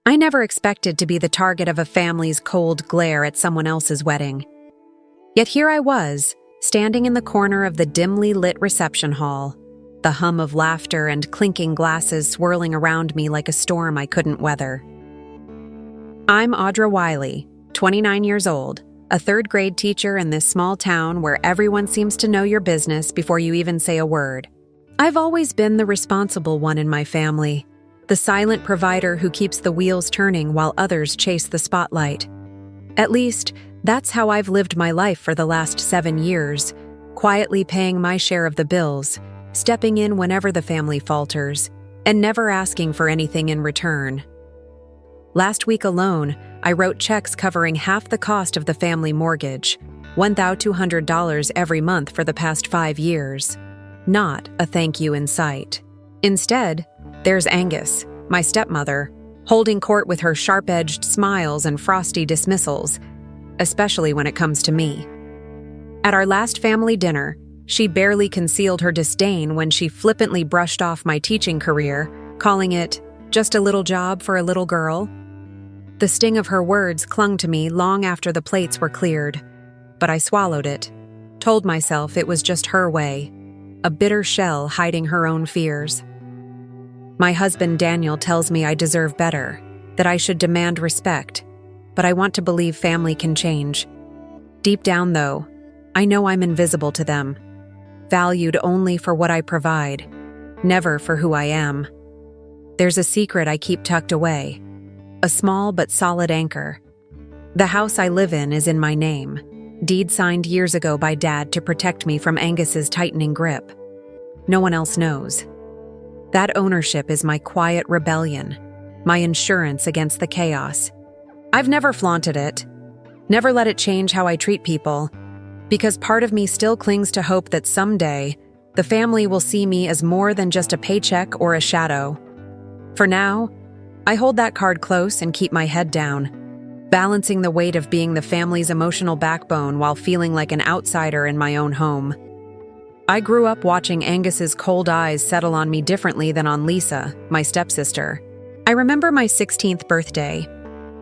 I never expected to be the target of a family's cold glare at someone else's wedding. Yet here I was, standing in the corner of the dimly lit reception hall, the hum of laughter and clinking glasses swirling around me like a storm I couldn't weather. I'm Audra Wiley, 29 years old, a third-grade teacher in this small town where everyone seems to know your business before you even say a word. I've always been the responsible one in my family, the silent provider who keeps the wheels turning while others chase the spotlight. At least, that's how I've lived my life for the last 7 years, quietly paying my share of the bills, stepping in whenever the family falters, and never asking for anything in return. Last week alone, I wrote checks covering half the cost of the family mortgage, $1,200 every month for the past 5 years. Not a thank you in sight. Instead, there's Angus, my stepmother, holding court with her sharp-edged smiles and frosty dismissals, especially when it comes to me. At our last family dinner, she barely concealed her disdain when she flippantly brushed off my teaching career, calling it just a little job for a little girl. The sting of her words clung to me long after the plates were cleared, but I swallowed it, told myself it was just her way, a bitter shell hiding her own fears. My husband Daniel tells me I deserve better, that I should demand respect, but I want to believe family can change. Deep down, though, I know I'm invisible to them, valued only for what I provide, never for who I am. There's a secret I keep tucked away, a small but solid anchor. The house I live in is in my name, deed signed years ago by Dad to protect me from Angus's tightening grip. No one else knows. That ownership is my quiet rebellion, my insurance against the chaos. I've never flaunted it, never let it change how I treat people, because part of me still clings to hope that someday the family will see me as more than just a paycheck or a shadow. For now, I hold that card close and keep my head down, balancing the weight of being the family's emotional backbone while feeling like an outsider in my own home. I grew up watching Angus's cold eyes settle on me differently than on Lisa, my stepsister. I remember my 16th birthday,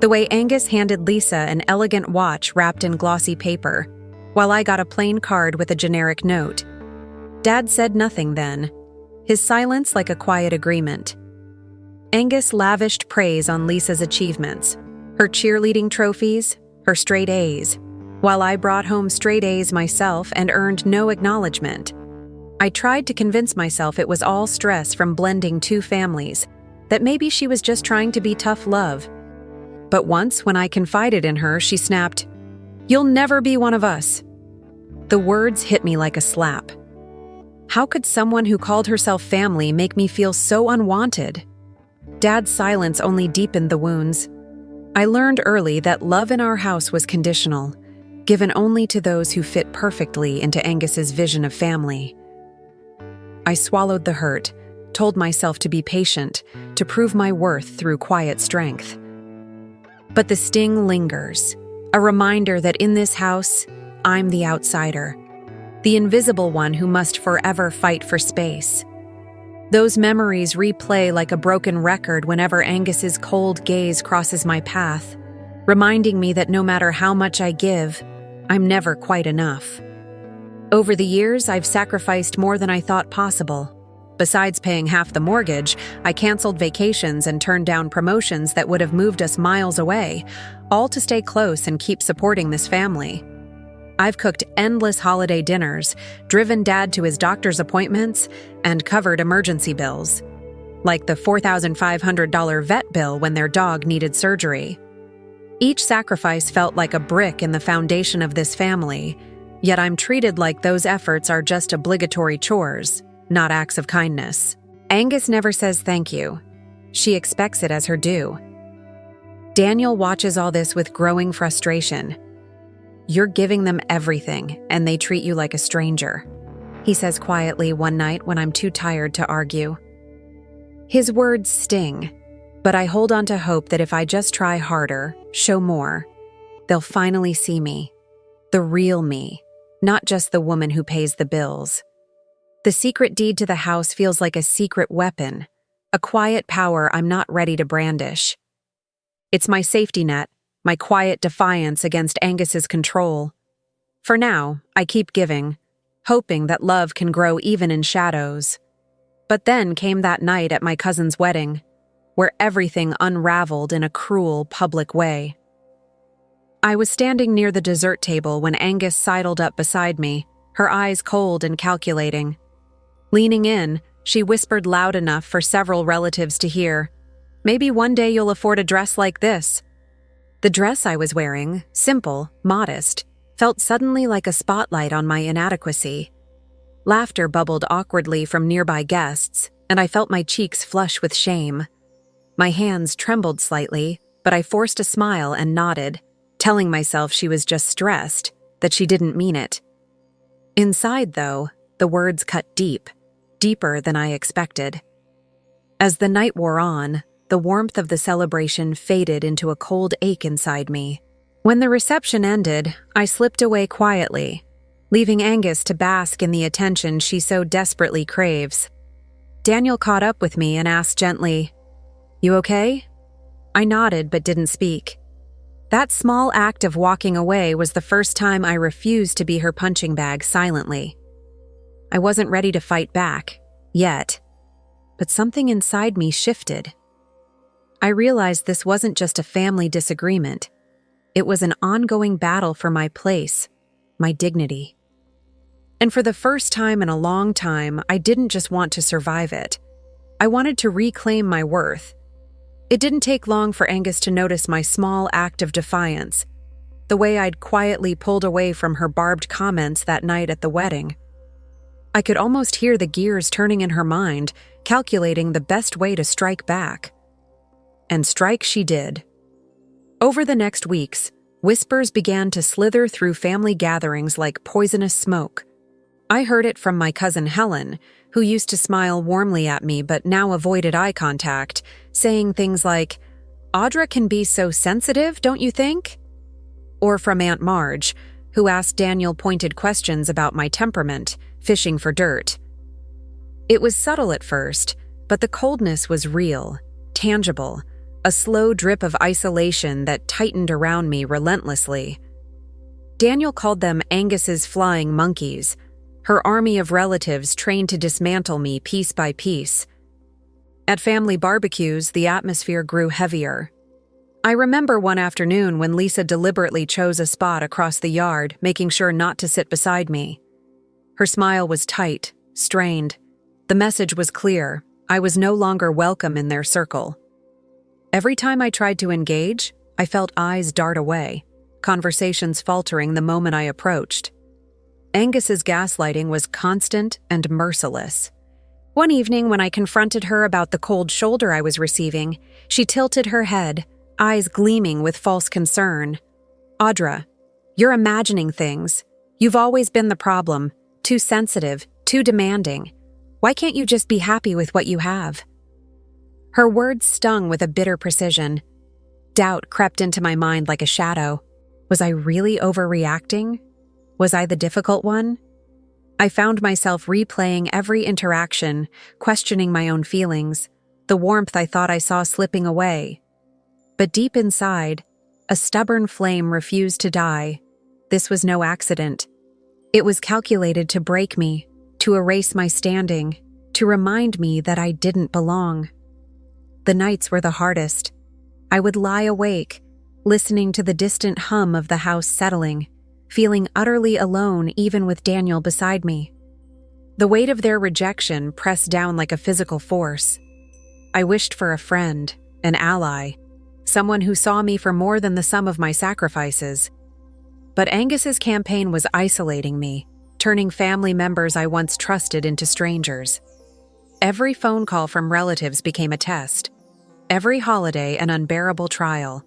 the way Angus handed Lisa an elegant watch wrapped in glossy paper, while I got a plain card with a generic note. Dad said nothing then, his silence like a quiet agreement. Angus lavished praise on Lisa's achievements, her cheerleading trophies, her straight A's, while I brought home straight A's myself and earned no acknowledgement. I tried to convince myself it was all stress from blending two families, that maybe she was just trying to be tough love. But once, when I confided in her, she snapped, "You'll never be one of us." The words hit me like a slap. How could someone who called herself family make me feel so unwanted? Dad's silence only deepened the wounds. I learned early that love in our house was conditional, given only to those who fit perfectly into Angus's vision of family. I swallowed the hurt, told myself to be patient, to prove my worth through quiet strength. But the sting lingers, a reminder that in this house, I'm the outsider, the invisible one who must forever fight for space. Those memories replay like a broken record whenever Angus's cold gaze crosses my path, reminding me that no matter how much I give, I'm never quite enough. Over the years, I've sacrificed more than I thought possible. Besides paying half the mortgage, I canceled vacations and turned down promotions that would have moved us miles away, all to stay close and keep supporting this family. I've cooked endless holiday dinners, driven Dad to his doctor's appointments, and covered emergency bills, like the $4,500 vet bill when their dog needed surgery. Each sacrifice felt like a brick in the foundation of this family, yet I'm treated like those efforts are just obligatory chores, not acts of kindness. Angus never says thank you. She expects it as her due. Daniel watches all this with growing frustration. "You're giving them everything, and they treat you like a stranger," he says quietly one night when I'm too tired to argue. His words sting, but I hold on to hope that if I just try harder, show more, they'll finally see me, the real me, not just the woman who pays the bills. The secret deed to the house feels like a secret weapon, a quiet power I'm not ready to brandish. It's my safety net, my quiet defiance against Angus's control. For now, I keep giving, hoping that love can grow even in shadows. But then came that night at my cousin's wedding, where everything unraveled in a cruel, public way. I was standing near the dessert table when Angus sidled up beside me, her eyes cold and calculating. Leaning in, she whispered loud enough for several relatives to hear, "Maybe one day you'll afford a dress like this." The dress I was wearing, simple, modest, felt suddenly like a spotlight on my inadequacy. Laughter bubbled awkwardly from nearby guests, and I felt my cheeks flush with shame. My hands trembled slightly, but I forced a smile and nodded, telling myself she was just stressed, that she didn't mean it. Inside, though, the words cut deep, deeper than I expected. As the night wore on, the warmth of the celebration faded into a cold ache inside me. When the reception ended, I slipped away quietly, leaving Angus to bask in the attention she so desperately craves. Daniel caught up with me and asked gently, "You okay?" I nodded but didn't speak. That small act of walking away was the first time I refused to be her punching bag silently. I wasn't ready to fight back, yet, but something inside me shifted. I realized this wasn't just a family disagreement. It was an ongoing battle for my place, my dignity. And for the first time in a long time, I didn't just want to survive it. I wanted to reclaim my worth. It didn't take long for Angus to notice my small act of defiance, the way I'd quietly pulled away from her barbed comments that night at the wedding. I could almost hear the gears turning in her mind, calculating the best way to strike back. And strike she did. Over the next weeks, whispers began to slither through family gatherings like poisonous smoke. I heard it from my cousin Helen, who used to smile warmly at me but now avoided eye contact, saying things like, "Audra can be so sensitive, don't you think?" Or from Aunt Marge, who asked Daniel pointed questions about my temperament, fishing for dirt. It was subtle at first, but the coldness was real, tangible, a slow drip of isolation that tightened around me relentlessly. Daniel called them Angus's flying monkeys, her army of relatives trained to dismantle me piece by piece. At family barbecues, the atmosphere grew heavier. I remember one afternoon when Lisa deliberately chose a spot across the yard, making sure not to sit beside me. Her smile was tight, strained. The message was clear. I was no longer welcome in their circle. Every time I tried to engage, I felt eyes dart away, conversations faltering the moment I approached. Angus's gaslighting was constant and merciless. One evening when I confronted her about the cold shoulder I was receiving, she tilted her head, eyes gleaming with false concern. "Audra, you're imagining things. You've always been the problem, too sensitive, too demanding. Why can't you just be happy with what you have?" Her words stung with a bitter precision. Doubt crept into my mind like a shadow. Was I really overreacting? Was I the difficult one? I found myself replaying every interaction, questioning my own feelings, the warmth I thought I saw slipping away. But deep inside, a stubborn flame refused to die. This was no accident. It was calculated to break me, to erase my standing, to remind me that I didn't belong. The nights were the hardest. I would lie awake, listening to the distant hum of the house settling, feeling utterly alone even with Daniel beside me. The weight of their rejection pressed down like a physical force. I wished for a friend, an ally, someone who saw me for more than the sum of my sacrifices. But Angus's campaign was isolating me, turning family members I once trusted into strangers. Every phone call from relatives became a test. Every holiday an unbearable trial.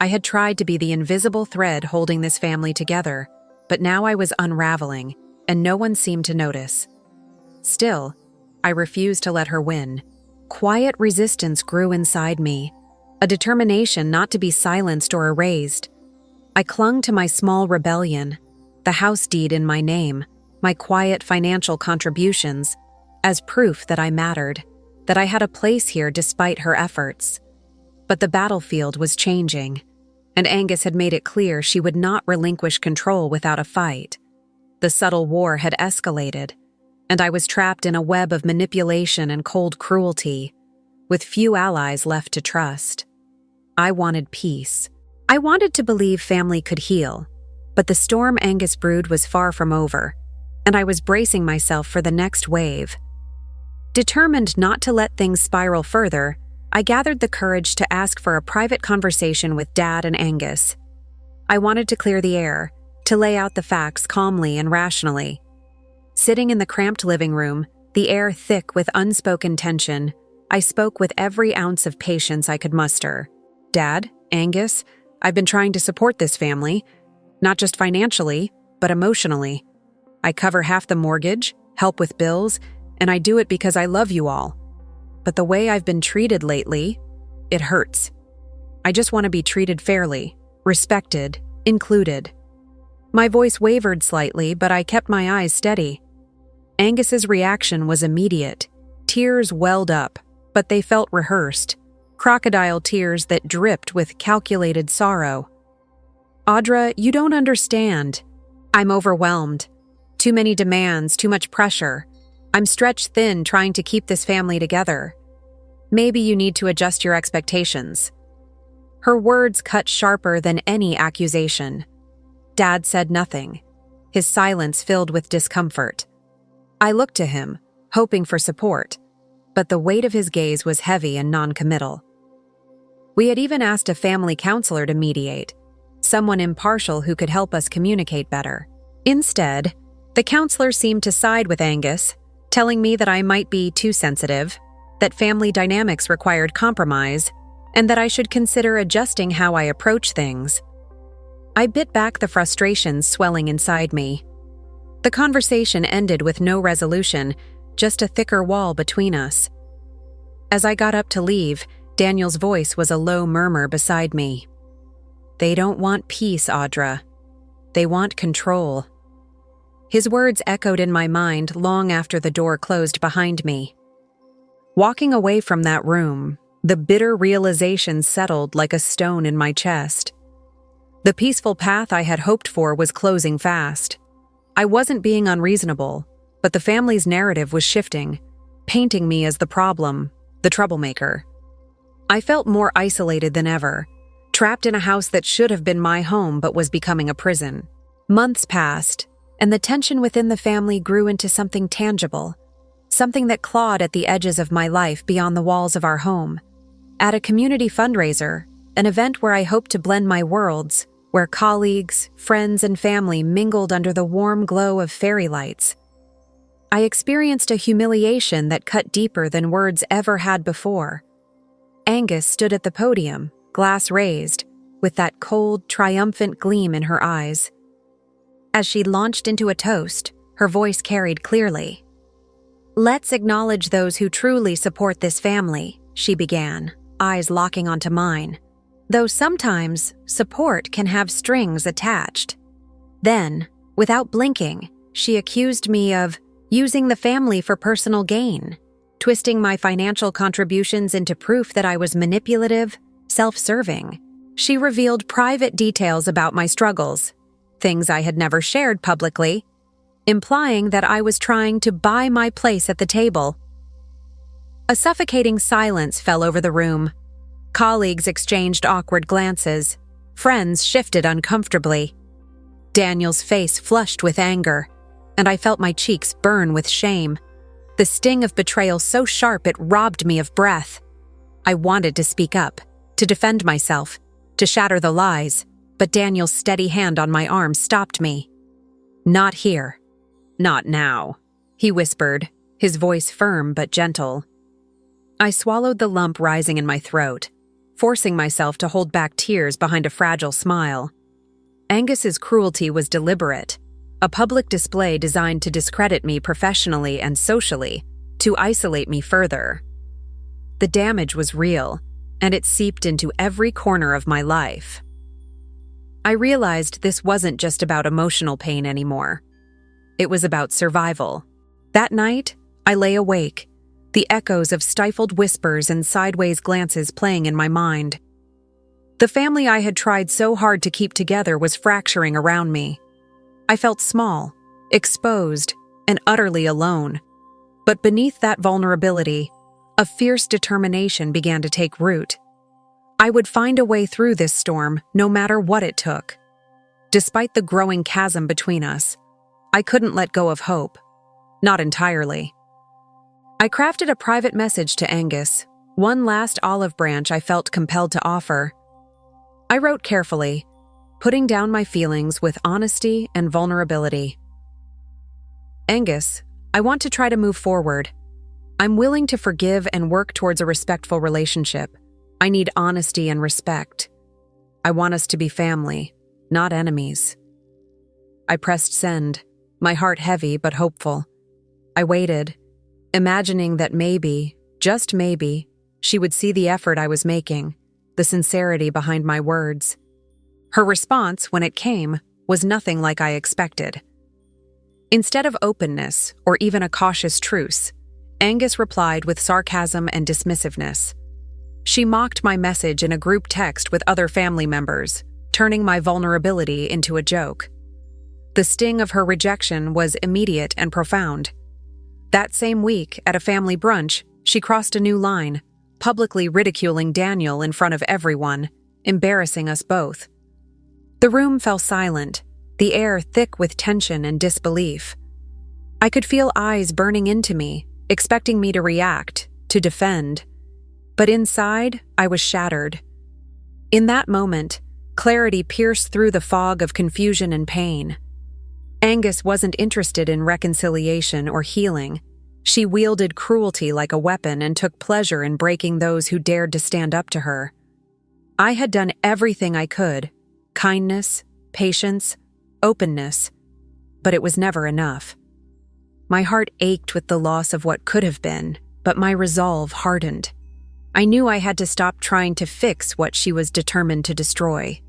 I had tried to be the invisible thread holding this family together, but now I was unraveling, and no one seemed to notice. Still, I refused to let her win. Quiet resistance grew inside me, a determination not to be silenced or erased. I clung to my small rebellion, the house deed in my name, my quiet financial contributions, as proof that I mattered, that I had a place here despite her efforts. But the battlefield was changing, and Angus had made it clear she would not relinquish control without a fight. The subtle war had escalated, and I was trapped in a web of manipulation and cold cruelty, with few allies left to trust. I wanted peace. I wanted to believe family could heal, but the storm Angus brewed was far from over, and I was bracing myself for the next wave. Determined not to let things spiral further, I gathered the courage to ask for a private conversation with Dad and Angus. I wanted to clear the air, to lay out the facts calmly and rationally. Sitting in the cramped living room, the air thick with unspoken tension, I spoke with every ounce of patience I could muster. Dad, Angus, I've been trying to support this family, not just financially, but emotionally. I cover half the mortgage, help with bills, and I do it because I love you all. But the way I've been treated lately, it hurts. I just want to be treated fairly, respected, included. My voice wavered slightly, but I kept my eyes steady. Angus's reaction was immediate. Tears welled up, but they felt rehearsed. Crocodile tears that dripped with calculated sorrow. Audra, you don't understand. I'm overwhelmed. Too many demands, too much pressure. I'm stretched thin trying to keep this family together. Maybe you need to adjust your expectations. Her words cut sharper than any accusation. Dad said nothing, his silence filled with discomfort. I looked to him, hoping for support, but the weight of his gaze was heavy and non-committal. We had even asked a family counselor to mediate, someone impartial who could help us communicate better. Instead, the counselor seemed to side with Angus, telling me that I might be too sensitive, that family dynamics required compromise, and that I should consider adjusting how I approach things. I bit back the frustrations swelling inside me. The conversation ended with no resolution, just a thicker wall between us. As I got up to leave, Daniel's voice was a low murmur beside me. They don't want peace, Audra. They want control. His words echoed in my mind long after the door closed behind me. Walking away from that room, the bitter realization settled like a stone in my chest. The peaceful path I had hoped for was closing fast. I wasn't being unreasonable, but the family's narrative was shifting, painting me as the problem, the troublemaker. I felt more isolated than ever, trapped in a house that should have been my home but was becoming a prison. Months passed, and the tension within the family grew into something tangible, something that clawed at the edges of my life beyond the walls of our home. At a community fundraiser, an event where I hoped to blend my worlds, where colleagues, friends, and family mingled under the warm glow of fairy lights, I experienced a humiliation that cut deeper than words ever had before. Angus stood at the podium, glass raised, with that cold, triumphant gleam in her eyes. As she launched into a toast, her voice carried clearly. "Let's acknowledge those who truly support this family," she began, eyes locking onto mine. "Though sometimes, support can have strings attached." Then, without blinking, she accused me of using the family for personal gain, twisting my financial contributions into proof that I was manipulative, self-serving. She revealed private details about my struggles, things I had never shared publicly, implying that I was trying to buy my place at the table. A suffocating silence fell over the room. Colleagues exchanged awkward glances. Friends shifted uncomfortably. Daniel's face flushed with anger, and I felt my cheeks burn with shame. The sting of betrayal so sharp it robbed me of breath. I wanted to speak up, to defend myself, to shatter the lies, but Daniel's steady hand on my arm stopped me. "Not here. Not now," he whispered, his voice firm but gentle. I swallowed the lump rising in my throat, forcing myself to hold back tears behind a fragile smile. Angus's cruelty was deliberate, a public display designed to discredit me professionally and socially, to isolate me further. The damage was real, and it seeped into every corner of my life. I realized this wasn't just about emotional pain anymore. It was about survival. That night, I lay awake, the echoes of stifled whispers and sideways glances playing in my mind. The family I had tried so hard to keep together was fracturing around me. I felt small, exposed, and utterly alone. But beneath that vulnerability, a fierce determination began to take root. I would find a way through this storm, no matter what it took. Despite the growing chasm between us, I couldn't let go of hope. Not entirely. I crafted a private message to Angus, one last olive branch I felt compelled to offer. I wrote carefully, putting down my feelings with honesty and vulnerability. Angus, I want to try to move forward. I'm willing to forgive and work towards a respectful relationship. I need honesty and respect. I want us to be family, not enemies. I pressed send, my heart heavy but hopeful. I waited, imagining that maybe, just maybe, she would see the effort I was making, the sincerity behind my words. Her response, when it came, was nothing like I expected. Instead of openness, or even a cautious truce, Angus replied with sarcasm and dismissiveness. She mocked my message in a group text with other family members, turning my vulnerability into a joke. The sting of her rejection was immediate and profound. That same week, at a family brunch, she crossed a new line, publicly ridiculing Daniel in front of everyone, embarrassing us both. The room fell silent, the air thick with tension and disbelief. I could feel eyes burning into me, expecting me to react, to defend. But inside, I was shattered. In that moment, clarity pierced through the fog of confusion and pain. Angus wasn't interested in reconciliation or healing. She wielded cruelty like a weapon and took pleasure in breaking those who dared to stand up to her. I had done everything I could, kindness, patience, openness, but it was never enough. My heart ached with the loss of what could have been, but my resolve hardened. I knew I had to stop trying to fix what she was determined to destroy.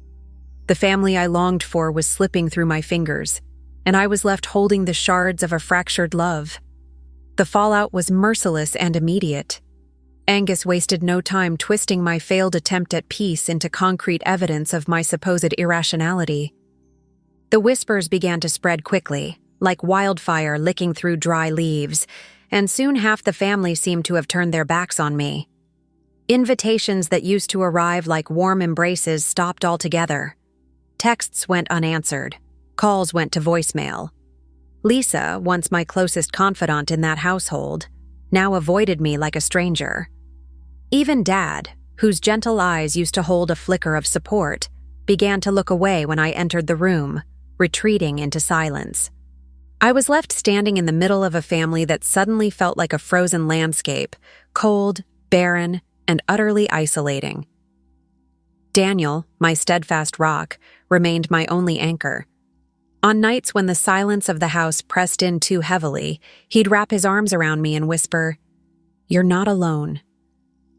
The family I longed for was slipping through my fingers, and I was left holding the shards of a fractured love. The fallout was merciless and immediate. Angus wasted no time twisting my failed attempt at peace into concrete evidence of my supposed irrationality. The whispers began to spread quickly, like wildfire licking through dry leaves, and soon half the family seemed to have turned their backs on me. Invitations that used to arrive like warm embraces stopped altogether. Texts went unanswered. Calls went to voicemail. Lisa, once my closest confidant in that household, now avoided me like a stranger. Even Dad, whose gentle eyes used to hold a flicker of support, began to look away when I entered the room, retreating into silence. I was left standing in the middle of a family that suddenly felt like a frozen landscape, cold, barren, and utterly isolating. Daniel, my steadfast rock, remained my only anchor. On nights when the silence of the house pressed in too heavily, he'd wrap his arms around me and whisper, "You're not alone."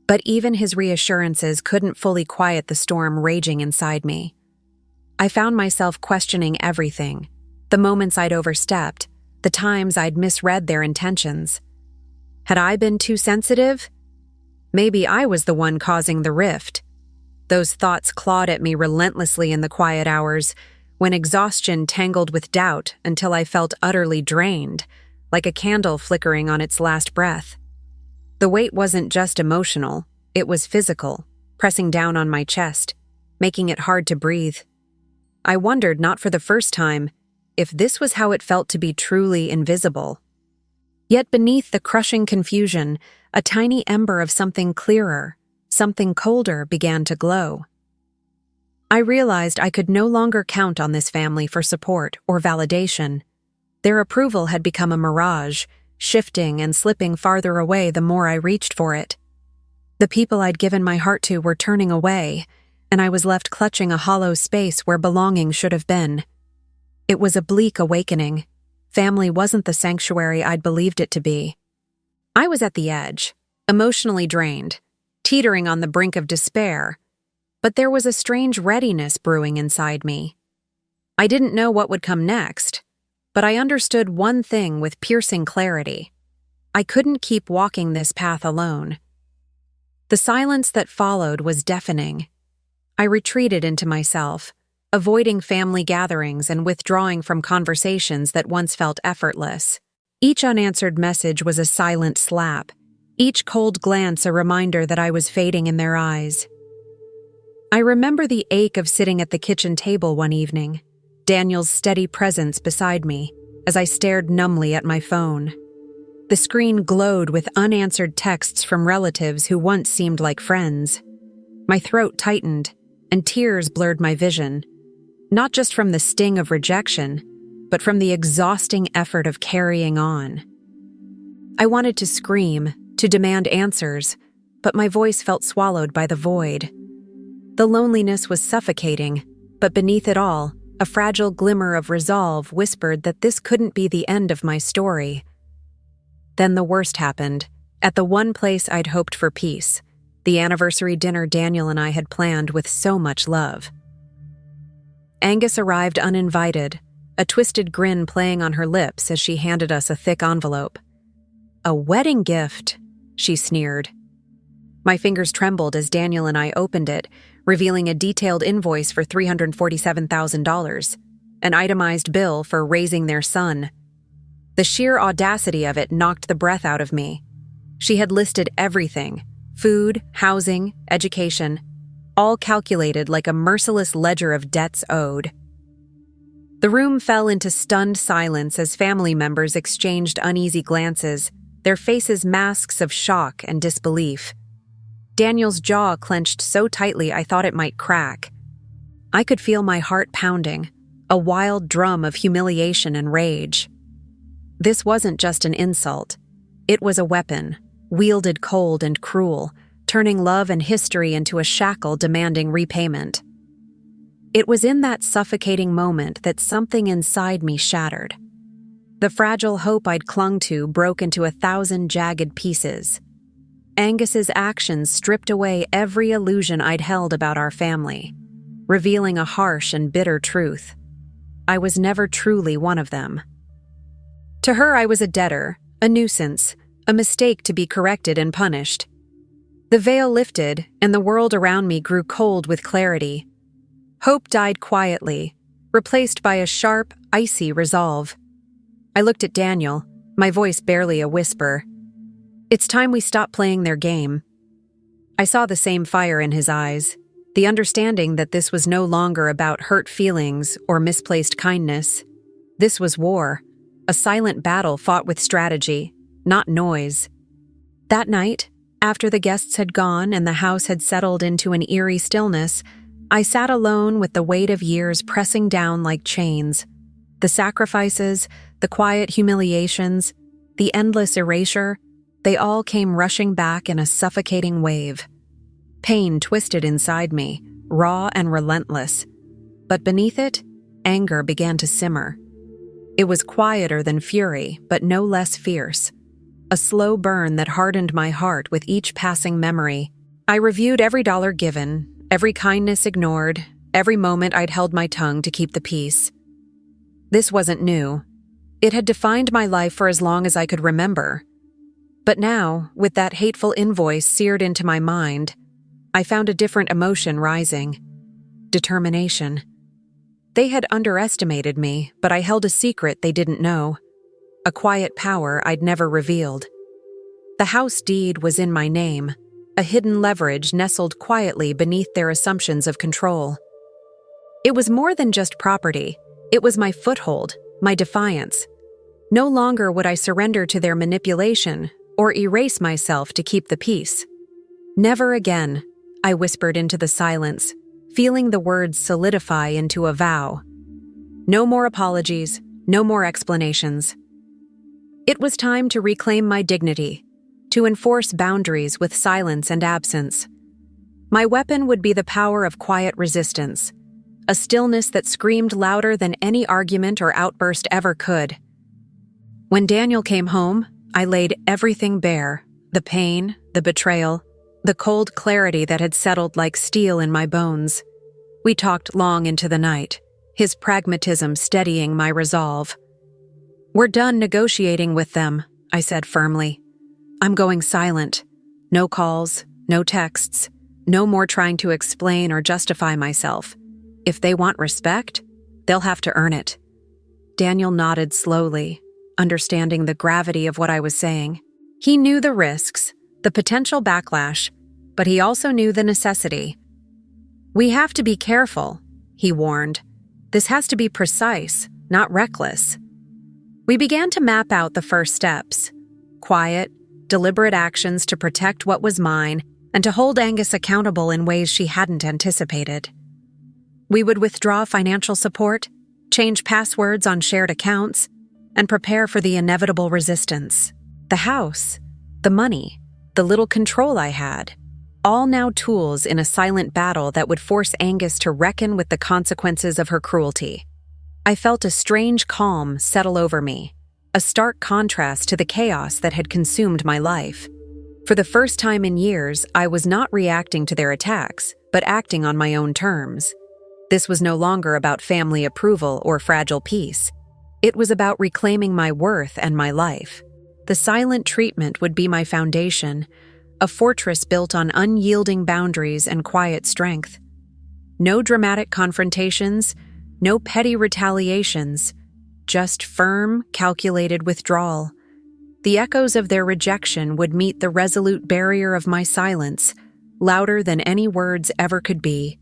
But even his reassurances couldn't fully quiet the storm raging inside me. I found myself questioning everything, the moments I'd overstepped, the times I'd misread their intentions. Had I been too sensitive? Maybe I was the one causing the rift. Those thoughts clawed at me relentlessly in the quiet hours, when exhaustion tangled with doubt until I felt utterly drained, like a candle flickering on its last breath. The weight wasn't just emotional, it was physical, pressing down on my chest, making it hard to breathe. I wondered, not for the first time, if this was how it felt to be truly invisible. Yet beneath the crushing confusion, a tiny ember of something clearer, something colder began to glow. I realized I could no longer count on this family for support or validation. Their approval had become a mirage, shifting and slipping farther away the more I reached for it. The people I'd given my heart to were turning away, and I was left clutching a hollow space where belonging should have been. It was a bleak awakening. Family wasn't the sanctuary I'd believed it to be. I was at the edge, emotionally drained, teetering on the brink of despair, but there was a strange readiness brewing inside me. I didn't know what would come next, but I understood one thing with piercing clarity. I couldn't keep walking this path alone. The silence that followed was deafening. I retreated into myself, avoiding family gatherings and withdrawing from conversations that once felt effortless. Each unanswered message was a silent slap, each cold glance a reminder that I was fading in their eyes. I remember the ache of sitting at the kitchen table one evening, Daniel's steady presence beside me, as I stared numbly at my phone. The screen glowed with unanswered texts from relatives who once seemed like friends. My throat tightened, and tears blurred my vision, not just from the sting of rejection, but from the exhausting effort of carrying on. I wanted to scream, to demand answers, but my voice felt swallowed by the void. The loneliness was suffocating, but beneath it all, a fragile glimmer of resolve whispered that this couldn't be the end of my story. Then the worst happened, at the one place I'd hoped for peace, the anniversary dinner Daniel and I had planned with so much love. Angus arrived uninvited, a twisted grin playing on her lips as she handed us a thick envelope. "A wedding gift," she sneered. My fingers trembled as Daniel and I opened it, revealing a detailed invoice for $347,000, an itemized bill for raising their son. The sheer audacity of it knocked the breath out of me. She had listed everything: food, housing, education, all calculated like a merciless ledger of debts owed. The room fell into stunned silence as family members exchanged uneasy glances, their faces masks of shock and disbelief. Daniel's jaw clenched so tightly I thought it might crack. I could feel my heart pounding, a wild drum of humiliation and rage. This wasn't just an insult. It was a weapon, wielded cold and cruel, turning love and history into a shackle demanding repayment. It was in that suffocating moment that something inside me shattered. The fragile hope I'd clung to broke into 1,000 jagged pieces. Angus's actions stripped away every illusion I'd held about our family, revealing a harsh and bitter truth. I was never truly one of them. To her, I was a debtor, a nuisance, a mistake to be corrected and punished. The veil lifted, and the world around me grew cold with clarity. Hope died quietly, replaced by a sharp, icy resolve. I looked at Daniel, my voice barely a whisper. "It's time we stop playing their game." I saw the same fire in his eyes, the understanding that this was no longer about hurt feelings or misplaced kindness. This was war, a silent battle fought with strategy, not noise. That night, after the guests had gone and the house had settled into an eerie stillness, I sat alone with the weight of years pressing down like chains. The sacrifices, the quiet humiliations, the endless erasure, they all came rushing back in a suffocating wave. Pain twisted inside me, raw and relentless. But beneath it, anger began to simmer. It was quieter than fury, but no less fierce. A slow burn that hardened my heart with each passing memory. I reviewed every dollar given, every kindness ignored, every moment I'd held my tongue to keep the peace. This wasn't new. It had defined my life for as long as I could remember. But now, with that hateful invoice seared into my mind, I found a different emotion rising. Determination. They had underestimated me, but I held a secret they didn't know. A quiet power I'd never revealed. The house deed was in my name, a hidden leverage nestled quietly beneath their assumptions of control. It was more than just property. It was my foothold, my defiance. No longer would I surrender to their manipulation or erase myself to keep the peace. Never again, I whispered into the silence, feeling the words solidify into a vow. No more apologies, no more explanations. It was time to reclaim my dignity, to enforce boundaries with silence and absence. My weapon would be the power of quiet resistance, a stillness that screamed louder than any argument or outburst ever could. When Daniel came home, I laid everything bare, the pain, the betrayal, the cold clarity that had settled like steel in my bones. We talked long into the night, his pragmatism steadying my resolve. "We're done negotiating with them," I said firmly. I'm going silent. No calls, no texts, no more trying to explain or justify myself. If they want respect, they'll have to earn it. Daniel nodded slowly, understanding the gravity of what I was saying. He knew the risks, the potential backlash, but he also knew the necessity. We have to be careful, he warned. This has to be precise, not reckless. We began to map out the first steps. Quiet, deliberate actions to protect what was mine and to hold Angus accountable in ways she hadn't anticipated. We would withdraw financial support, change passwords on shared accounts, and prepare for the inevitable resistance. The house, the money, the little control I had, all now tools in a silent battle that would force Angus to reckon with the consequences of her cruelty. I felt a strange calm settle over me, a stark contrast to the chaos that had consumed my life. For the first time in years, I was not reacting to their attacks, but acting on my own terms. This was no longer about family approval or fragile peace. It was about reclaiming my worth and my life. The silent treatment would be my foundation, a fortress built on unyielding boundaries and quiet strength. No dramatic confrontations, no petty retaliations, just firm, calculated withdrawal. The echoes of their rejection would meet the resolute barrier of my silence, louder than any words ever could be.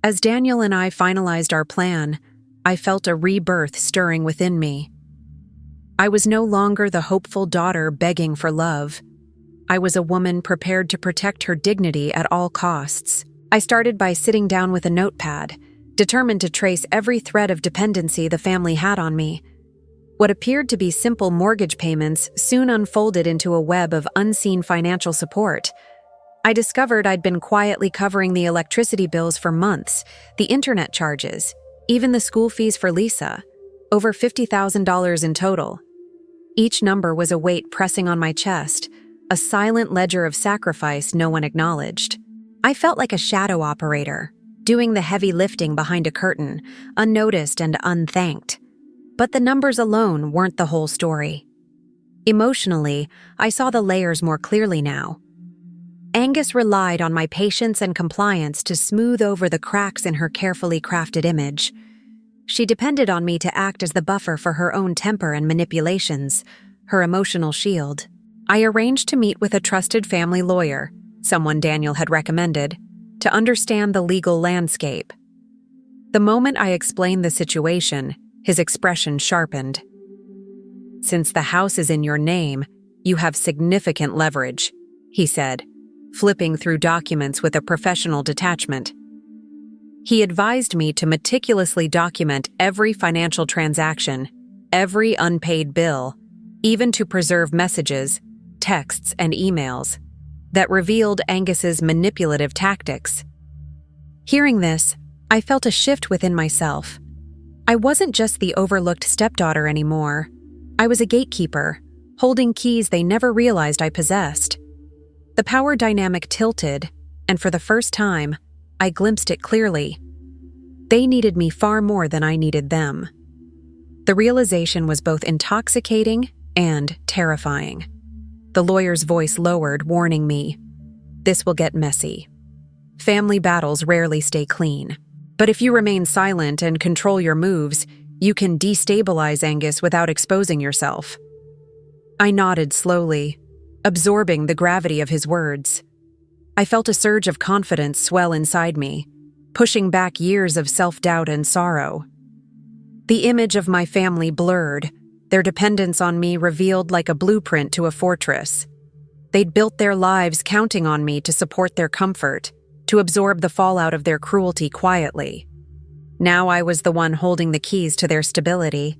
As Daniel and I finalized our plan, I felt a rebirth stirring within me. I was no longer the hopeful daughter begging for love. I was a woman prepared to protect her dignity at all costs. I started by sitting down with a notepad, determined to trace every thread of dependency the family had on me. What appeared to be simple mortgage payments soon unfolded into a web of unseen financial support. I discovered I'd been quietly covering the electricity bills for months, the internet charges, even the school fees for Lisa, over $50,000 in total. Each number was a weight pressing on my chest, a silent ledger of sacrifice no one acknowledged. I felt like a shadow operator, doing the heavy lifting behind a curtain, unnoticed and unthanked. But the numbers alone weren't the whole story. Emotionally, I saw the layers more clearly now. Angus relied on my patience and compliance to smooth over the cracks in her carefully crafted image. She depended on me to act as the buffer for her own temper and manipulations, her emotional shield. I arranged to meet with a trusted family lawyer, someone Daniel had recommended, to understand the legal landscape. The moment I explained the situation, his expression sharpened. "Since the house is in your name, you have significant leverage," he said, flipping through documents with a professional detachment. He advised me to meticulously document every financial transaction, every unpaid bill, even to preserve messages, texts, and emails that revealed Angus's manipulative tactics. Hearing this, I felt a shift within myself. I wasn't just the overlooked stepdaughter anymore. I was a gatekeeper, holding keys they never realized I possessed. The power dynamic tilted, and for the first time, I glimpsed it clearly. They needed me far more than I needed them. The realization was both intoxicating and terrifying. The lawyer's voice lowered, warning me, "This will get messy. Family battles rarely stay clean. But if you remain silent and control your moves, you can destabilize Angus without exposing yourself." I nodded slowly, absorbing the gravity of his words. I felt a surge of confidence swell inside me, pushing back years of self-doubt and sorrow. The image of my family blurred, their dependence on me revealed like a blueprint to a fortress. They'd built their lives counting on me to support their comfort, to absorb the fallout of their cruelty quietly. Now I was the one holding the keys to their stability.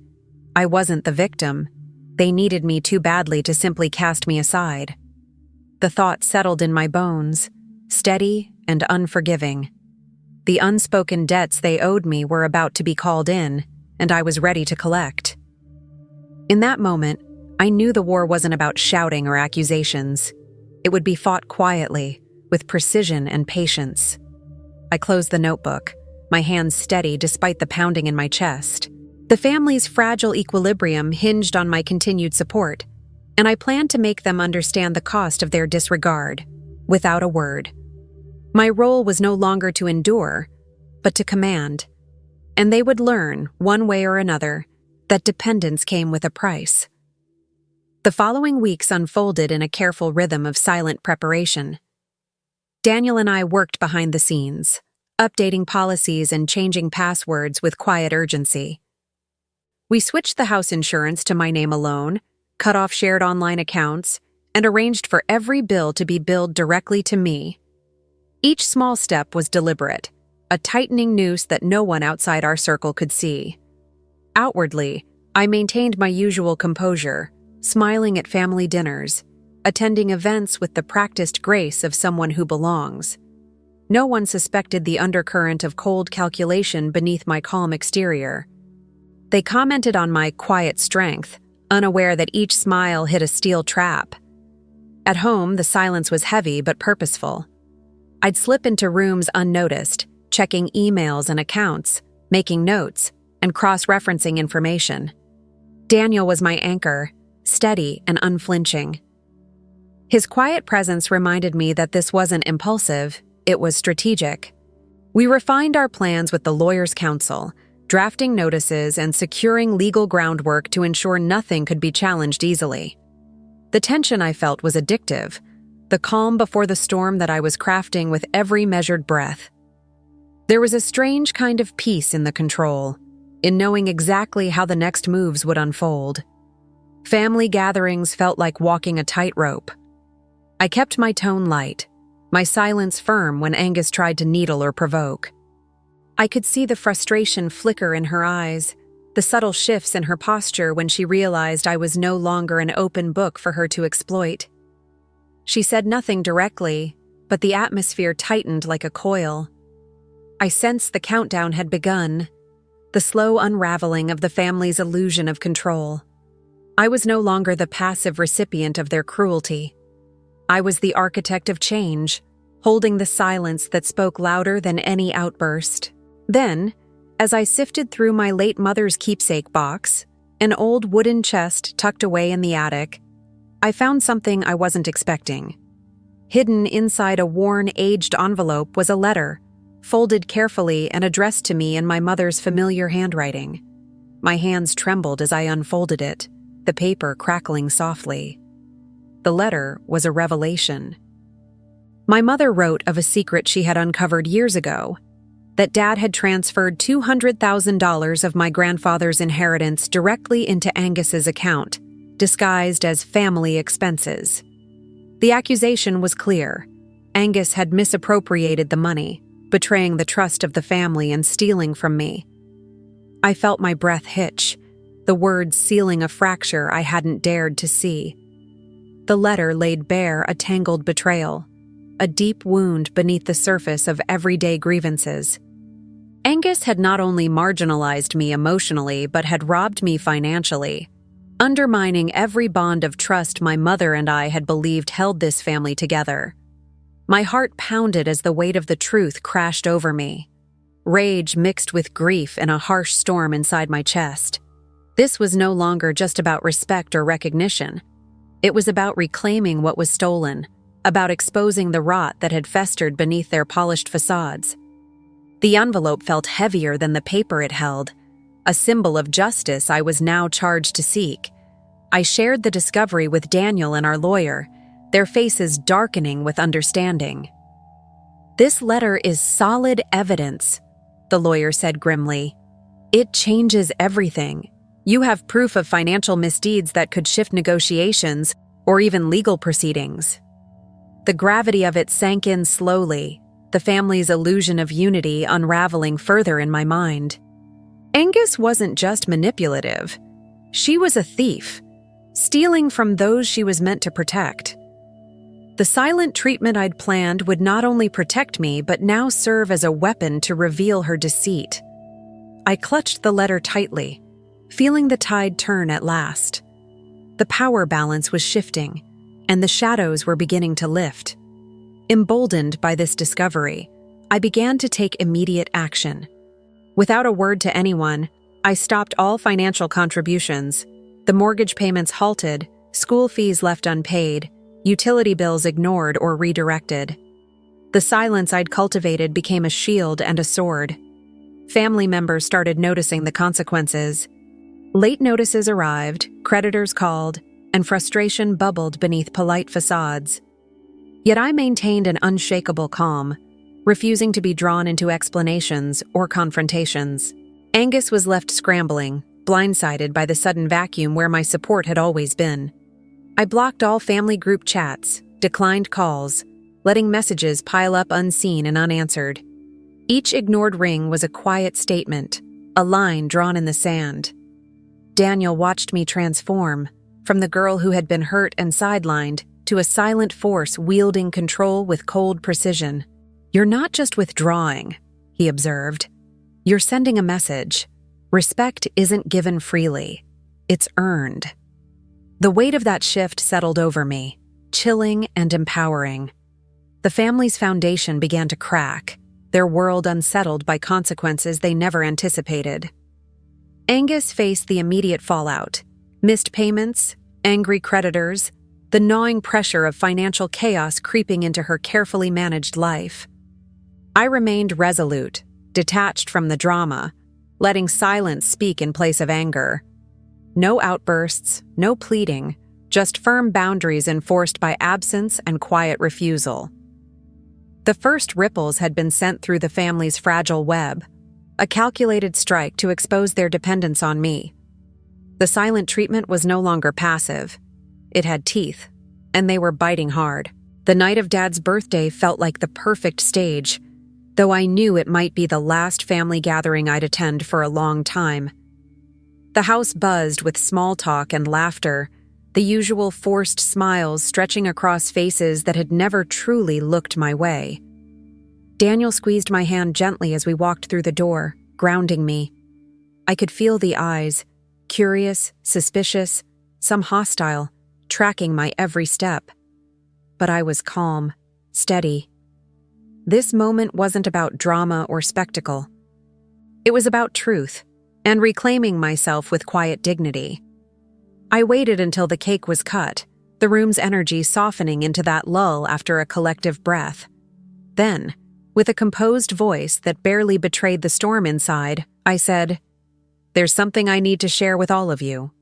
I wasn't the victim. They needed me too badly to simply cast me aside. The thought settled in my bones, steady and unforgiving. The unspoken debts they owed me were about to be called in, and I was ready to collect. In that moment, I knew the war wasn't about shouting or accusations. It would be fought quietly, with precision and patience. I closed the notebook, my hands steady despite the pounding in my chest. The family's fragile equilibrium hinged on my continued support, and I planned to make them understand the cost of their disregard, without a word. My role was no longer to endure, but to command, and they would learn, one way or another, that dependence came with a price. The following weeks unfolded in a careful rhythm of silent preparation. Daniel and I worked behind the scenes, updating policies and changing passwords with quiet urgency. We switched the house insurance to my name alone, cut off shared online accounts, and arranged for every bill to be billed directly to me. Each small step was deliberate, a tightening noose that no one outside our circle could see. Outwardly, I maintained my usual composure, smiling at family dinners, attending events with the practiced grace of someone who belongs. No one suspected the undercurrent of cold calculation beneath my calm exterior. They commented on my quiet strength, unaware that each smile hid a steel trap. At home, the silence was heavy but purposeful. I'd slip into rooms unnoticed, checking emails and accounts, making notes, and cross-referencing information. Daniel was my anchor, steady and unflinching. His quiet presence reminded me that this wasn't impulsive, it was strategic. We refined our plans with the lawyer's counsel, drafting notices and securing legal groundwork to ensure nothing could be challenged easily. The tension I felt was addictive, the calm before the storm that I was crafting with every measured breath. There was a strange kind of peace in the control, in knowing exactly how the next moves would unfold. Family gatherings felt like walking a tightrope. I kept my tone light, my silence firm when Angus tried to needle or provoke. I could see the frustration flicker in her eyes, the subtle shifts in her posture when she realized I was no longer an open book for her to exploit. She said nothing directly, but the atmosphere tightened like a coil. I sensed the countdown had begun, the slow unraveling of the family's illusion of control. I was no longer the passive recipient of their cruelty. I was the architect of change, holding the silence that spoke louder than any outburst. Then, as I sifted through my late mother's keepsake box, an old wooden chest tucked away in the attic, I found something I wasn't expecting. Hidden inside a worn, aged envelope was a letter, folded carefully and addressed to me in my mother's familiar handwriting. My hands trembled as I unfolded it, the paper crackling softly. The letter was a revelation. My mother wrote of a secret she had uncovered years ago, that Dad had transferred $200,000 of my grandfather's inheritance directly into Angus's account, disguised as family expenses. The accusation was clear. Angus had misappropriated the money, betraying the trust of the family and stealing from me. I felt my breath hitch, the words sealing a fracture I hadn't dared to see. The letter laid bare a tangled betrayal, a deep wound beneath the surface of everyday grievances. Angus had not only marginalized me emotionally but had robbed me financially, undermining every bond of trust my mother and I had believed held this family together. My heart pounded as the weight of the truth crashed over me. Rage mixed with grief in a harsh storm inside my chest. This was no longer just about respect or recognition. It was about reclaiming what was stolen, about exposing the rot that had festered beneath their polished facades. The envelope felt heavier than the paper it held, a symbol of justice I was now charged to seek. I shared the discovery with Daniel and our lawyer, their faces darkening with understanding. "This letter is solid evidence," the lawyer said grimly. "It changes everything. You have proof of financial misdeeds that could shift negotiations or even legal proceedings." The gravity of it sank in slowly, the family's illusion of unity unraveling further in my mind. Angus wasn't just manipulative. She was a thief, stealing from those she was meant to protect. The silent treatment I'd planned would not only protect me but now serve as a weapon to reveal her deceit. I clutched the letter tightly, feeling the tide turn at last. The power balance was shifting, and the shadows were beginning to lift. Emboldened by this discovery, I began to take immediate action. Without a word to anyone, I stopped all financial contributions. The mortgage payments halted, school fees left unpaid, utility bills ignored or redirected. The silence I'd cultivated became a shield and a sword. Family members started noticing the consequences. Late notices arrived, creditors called, and frustration bubbled beneath polite facades. Yet I maintained an unshakable calm, refusing to be drawn into explanations or confrontations. Angus was left scrambling, blindsided by the sudden vacuum where my support had always been. I blocked all family group chats, declined calls, letting messages pile up unseen and unanswered. Each ignored ring was a quiet statement, a line drawn in the sand. Daniel watched me transform, from the girl who had been hurt and sidelined to a silent force wielding control with cold precision. "You're not just withdrawing," he observed. "You're sending a message. Respect isn't given freely. It's earned." The weight of that shift settled over me, chilling and empowering. The family's foundation began to crack, their world unsettled by consequences they never anticipated. Angus faced the immediate fallout: missed payments, angry creditors, the gnawing pressure of financial chaos creeping into her carefully managed life. I remained resolute, detached from the drama, letting silence speak in place of anger. No outbursts, no pleading, just firm boundaries enforced by absence and quiet refusal. The first ripples had been sent through the family's fragile web, a calculated strike to expose their dependence on me. The silent treatment was no longer passive. It had teeth, and they were biting hard. The night of Dad's birthday felt like the perfect stage, though I knew it might be the last family gathering I'd attend for a long time. The house buzzed with small talk and laughter, the usual forced smiles stretching across faces that had never truly looked my way. Daniel squeezed my hand gently as we walked through the door, grounding me. I could feel the eyes, curious, suspicious, some hostile, tracking my every step. But I was calm, steady. This moment wasn't about drama or spectacle. It was about truth, and reclaiming myself with quiet dignity. I waited until the cake was cut, the room's energy softening into that lull after a collective breath. Then, with a composed voice that barely betrayed the storm inside, I said, "There's something I need to share with all of you."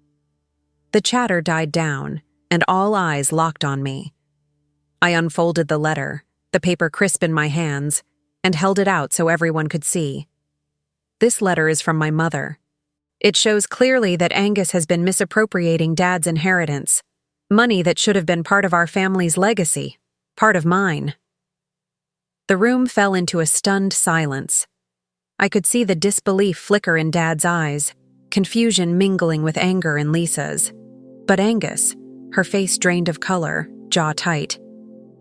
The chatter died down, and all eyes locked on me. I unfolded the letter, the paper crisp in my hands, and held it out so everyone could see. This letter is from my mother. It shows clearly that Angus has been misappropriating Dad's inheritance, money that should have been part of our family's legacy, part of mine. The room fell into a stunned silence. I could see the disbelief flicker in Dad's eyes, confusion mingling with anger in Lisa's. But Angus, her face drained of color, jaw tight,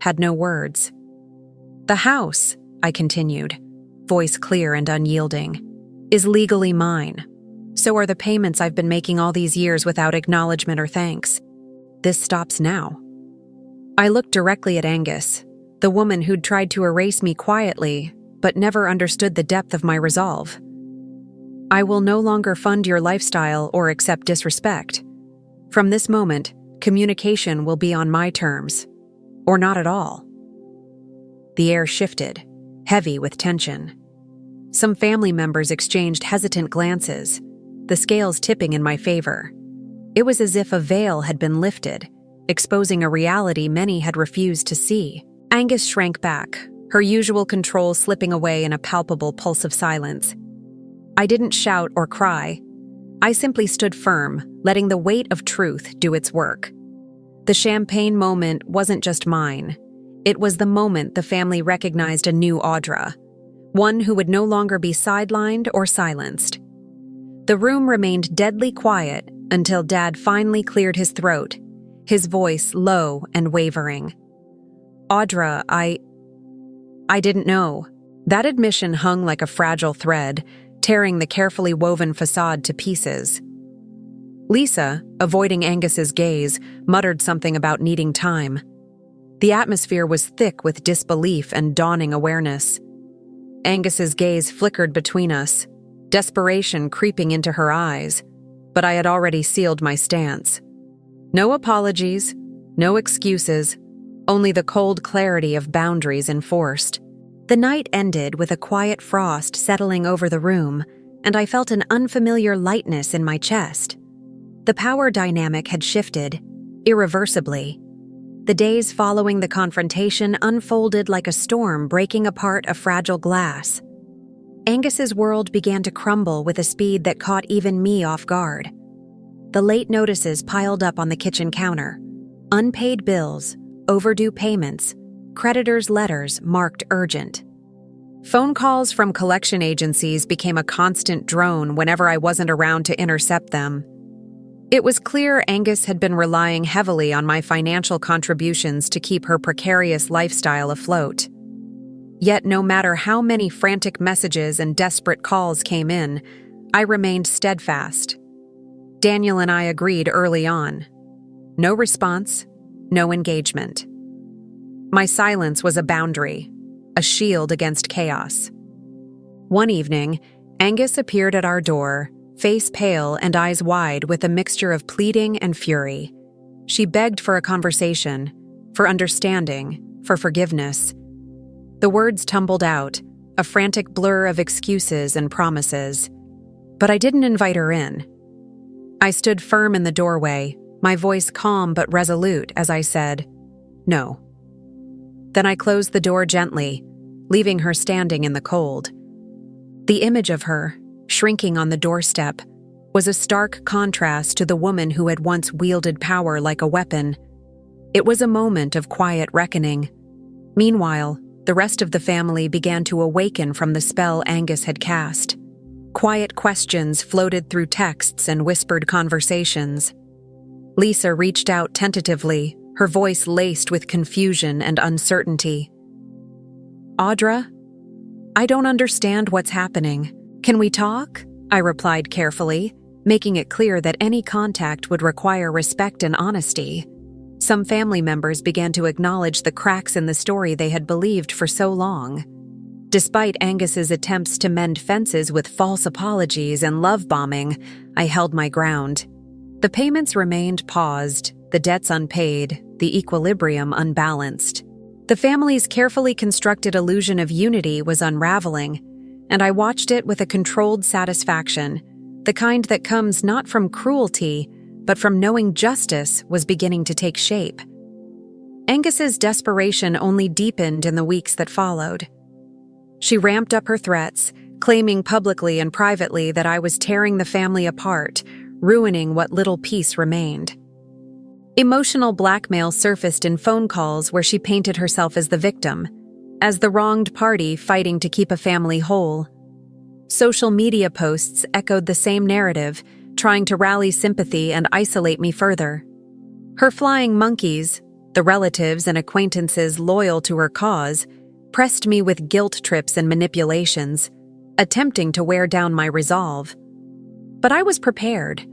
had no words. "The house," I continued, voice clear and unyielding, "is legally mine. So are the payments I've been making all these years without acknowledgement or thanks. This stops now." I looked directly at Angus, the woman who'd tried to erase me quietly, but never understood the depth of my resolve. "I will no longer fund your lifestyle or accept disrespect. From this moment, communication will be on my terms, or not at all." The air shifted, heavy with tension. Some family members exchanged hesitant glances, the scales tipping in my favor. It was as if a veil had been lifted, exposing a reality many had refused to see. Angus shrank back, her usual control slipping away in a palpable pulse of silence. I didn't shout or cry. I simply stood firm, letting the weight of truth do its work. The champagne moment wasn't just mine. It was the moment the family recognized a new Audra, one who would no longer be sidelined or silenced. The room remained deadly quiet until Dad finally cleared his throat, his voice low and wavering. "Audra, I didn't know." That admission hung like a fragile thread, tearing the carefully woven facade to pieces. Lisa, avoiding Angus's gaze, muttered something about needing time. The atmosphere was thick with disbelief and dawning awareness. Angus's gaze flickered between us, desperation creeping into her eyes, but I had already sealed my stance. No apologies, no excuses, only the cold clarity of boundaries enforced. The night ended with a quiet frost settling over the room, and I felt an unfamiliar lightness in my chest. The power dynamic had shifted, irreversibly. The days following the confrontation unfolded like a storm breaking apart a fragile glass. Angus's world began to crumble with a speed that caught even me off guard. The late notices piled up on the kitchen counter. Unpaid bills, overdue payments, creditors' letters marked urgent. Phone calls from collection agencies became a constant drone whenever I wasn't around to intercept them. It was clear Angus had been relying heavily on my financial contributions to keep her precarious lifestyle afloat. Yet no matter how many frantic messages and desperate calls came in, I remained steadfast. Daniel and I agreed early on. No response, no engagement. My silence was a boundary, a shield against chaos. One evening, Angus appeared at our door, face pale and eyes wide with a mixture of pleading and fury. She begged for a conversation, for understanding, for forgiveness. The words tumbled out, a frantic blur of excuses and promises. But I didn't invite her in. I stood firm in the doorway, my voice calm but resolute as I said, "No." Then I closed the door gently, leaving her standing in the cold. The image of her, shrinking on the doorstep, was a stark contrast to the woman who had once wielded power like a weapon. It was a moment of quiet reckoning. Meanwhile, the rest of the family began to awaken from the spell Angus had cast. Quiet questions floated through texts and whispered conversations. Lisa reached out tentatively, her voice laced with confusion and uncertainty. "Audra, I don't understand what's happening. Can we talk?" I replied carefully, making it clear that any contact would require respect and honesty. Some family members began to acknowledge the cracks in the story they had believed for so long. Despite Angus's attempts to mend fences with false apologies and love bombing, I held my ground. The payments remained paused, the debts unpaid, the equilibrium unbalanced. The family's carefully constructed illusion of unity was unraveling, and I watched it with a controlled satisfaction, the kind that comes not from cruelty, but from knowing justice was beginning to take shape. Angus's desperation only deepened in the weeks that followed. She ramped up her threats, claiming publicly and privately that I was tearing the family apart, ruining what little peace remained. Emotional blackmail surfaced in phone calls where she painted herself as the victim, as the wronged party fighting to keep a family whole. Social media posts echoed the same narrative, trying to rally sympathy and isolate me further. Her flying monkeys, the relatives and acquaintances loyal to her cause, pressed me with guilt trips and manipulations, attempting to wear down my resolve. But I was prepared.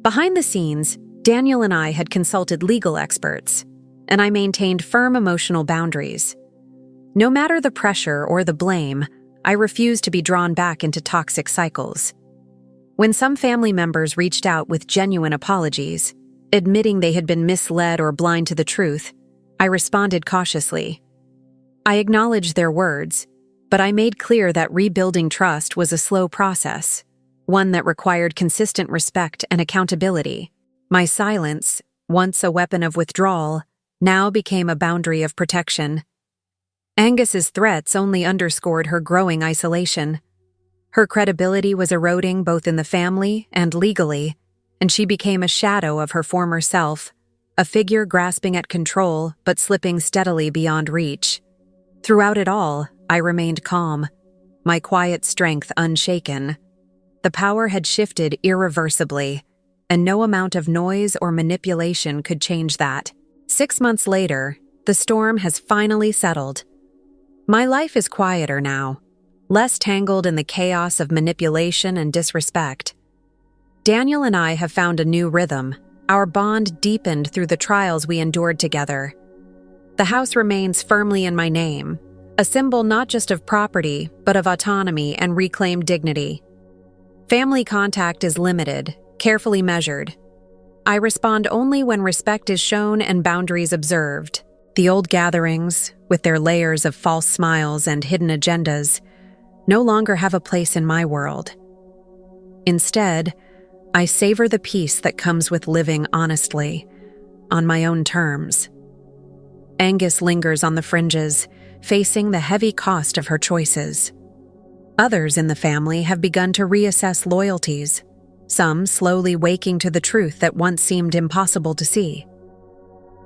Behind the scenes, Daniel and I had consulted legal experts, and I maintained firm emotional boundaries. No matter the pressure or the blame, I refused to be drawn back into toxic cycles. When some family members reached out with genuine apologies, admitting they had been misled or blind to the truth, I responded cautiously. I acknowledged their words, but I made clear that rebuilding trust was a slow process, one that required consistent respect and accountability. My silence, once a weapon of withdrawal, now became a boundary of protection. Angus's threats only underscored her growing isolation. Her credibility was eroding both in the family and legally, and she became a shadow of her former self, a figure grasping at control but slipping steadily beyond reach. Throughout it all, I remained calm, my quiet strength unshaken. The power had shifted irreversibly, and no amount of noise or manipulation could change that. 6 months later, the storm has finally settled. My life is quieter now, less tangled in the chaos of manipulation and disrespect. Daniel and I have found a new rhythm. Our bond deepened through the trials we endured together. The house remains firmly in my name, a symbol not just of property, but of autonomy and reclaimed dignity. Family contact is limited, carefully measured. I respond only when respect is shown and boundaries observed. The old gatherings, with their layers of false smiles and hidden agendas, no longer have a place in my world. Instead, I savor the peace that comes with living honestly, on my own terms. Angus lingers on the fringes, facing the heavy cost of her choices. Others in the family have begun to reassess loyalties, some slowly waking to the truth that once seemed impossible to see.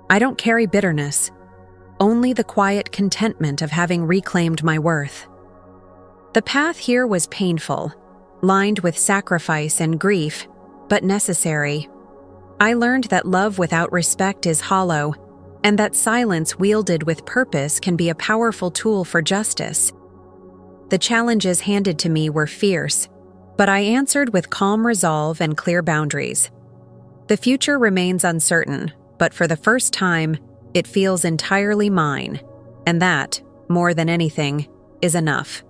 I don't carry bitterness, only the quiet contentment of having reclaimed my worth. The path here was painful, lined with sacrifice and grief, but necessary. I learned that love without respect is hollow, and that silence wielded with purpose can be a powerful tool for justice. The challenges handed to me were fierce, but I answered with calm resolve and clear boundaries. The future remains uncertain, but for the first time, it feels entirely mine, and that, more than anything, is enough.